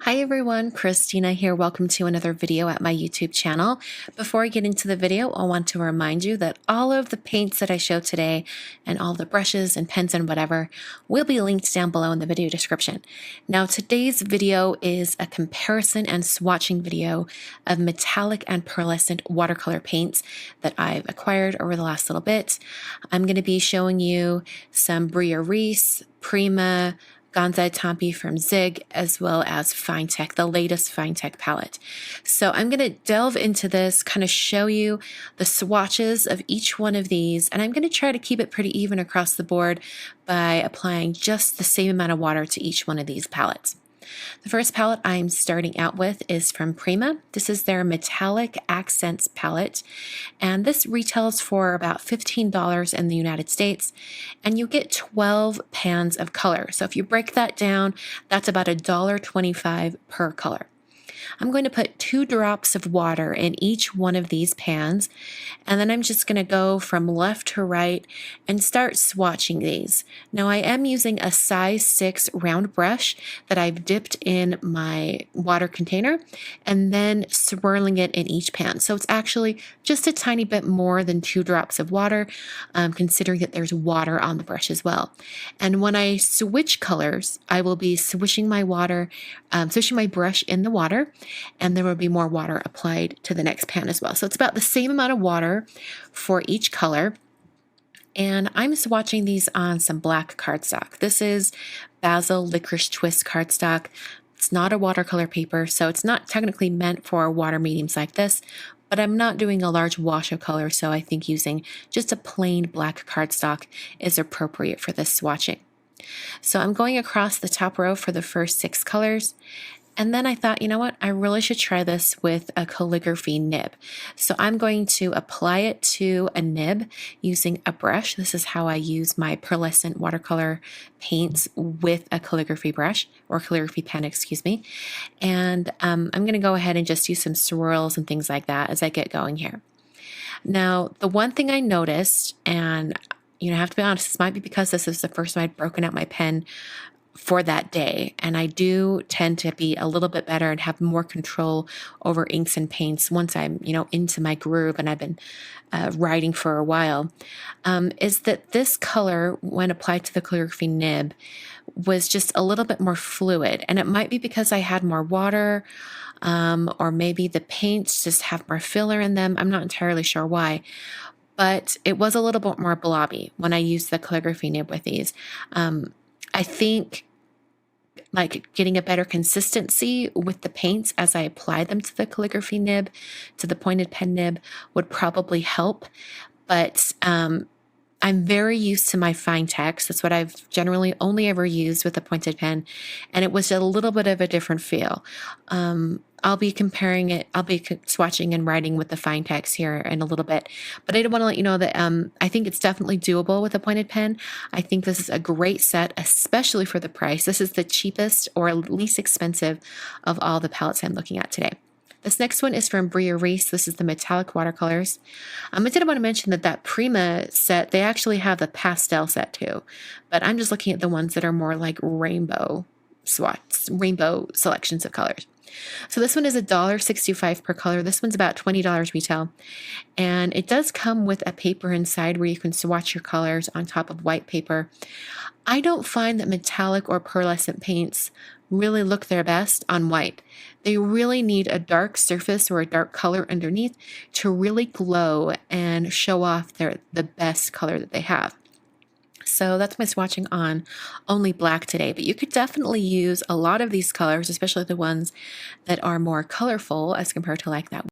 Hi everyone, Kristina here. Welcome to another video at my YouTube channel. Before I get into the video, I want to remind you that all of the paints that I show today and all the brushes and pens and whatever will be linked down below in the video description. Now today's video is a comparison and swatching video of metallic and pearlescent watercolor paints that I've acquired over the last little bit. I'm going to be showing you some Bria Reese, Prima, Gonzai Tampi from Zig, as well as Finetech, the latest Finetech palette. So I'm going to delve into this, kind of show you the swatches of each one of these, and I'm going to try to keep it pretty even across the board by applying just the same amount of water to each one of these palettes. The first palette I'm starting out with is from Prima. This is their Metallic Accents palette, and this retails for about $15 in the United States, and you get 12 pans of color. So if you break that down, that's about $1.25 per color. I'm going to put 2 drops of water in each one of these pans, and then I'm just going to go from left to right and start swatching these. Now I am using a size 6 round brush that I've dipped in my water container and then swirling it in each pan. So it's actually just a tiny bit more than 2 drops of water, considering that there's water on the brush as well. And when I switch colors, I will be swishing my brush in the water, and there will be more water applied to the next pan as well. So it's about the same amount of water for each color. And I'm swatching these on some black cardstock. This is Basil Licorice Twist cardstock. It's not a watercolor paper, so it's not technically meant for water mediums like this, but I'm not doing a large wash of color, so I think using just a plain black cardstock is appropriate for this swatching. So I'm going across the top row for the first 6 colors. And then I thought, you know what, I really should try this with a calligraphy nib. So I'm going to apply it to a nib using a brush. This is how I use my pearlescent watercolor paints with a calligraphy brush, or calligraphy pen, excuse me. And I'm going to go ahead and just use some swirls and things like that as I get going here. Now, the one thing I noticed, and I have to be honest, this might be because this is the first time I've broken out my pen for that day, and I do tend to be a little bit better and have more control over inks and paints once I'm into my groove and I've been writing for a while, is that this color, when applied to the calligraphy nib, was just a little bit more fluid. And it might be because I had more water, or maybe the paints just have more filler in them. I'm not entirely sure why, but it was a little bit more blobby when I used the calligraphy nib with these. I think like getting a better consistency with the paints as I apply them to the calligraphy nib, to the pointed pen nib, would probably help. But I'm very used to my Finetech. That's what I've generally only ever used with a pointed pen, and it was a little bit of a different feel. I'll be comparing it, I'll be swatching and writing with the Finetechs here in a little bit, but I did want to let you know that I think it's definitely doable with a pointed pen. I think this is a great set, especially for the price. This is the cheapest or least expensive of all the palettes I'm looking at today. This next one is from Bria Reese. This is the Metallic Watercolors. I did want to mention that Prima set, they actually have the pastel set too, but I'm just looking at the ones that are more like rainbow swats, rainbow selections of colors. So this one is $1.65 per color. This one's about $20 retail. And it does come with a paper inside where you can swatch your colors on top of white paper. I don't find that metallic or pearlescent paints really look their best on white. They really need a dark surface or a dark color underneath to really glow and show off the best color that they have. So that's my swatching on only black today, but you could definitely use a lot of these colors, especially the ones that are more colorful as compared to like that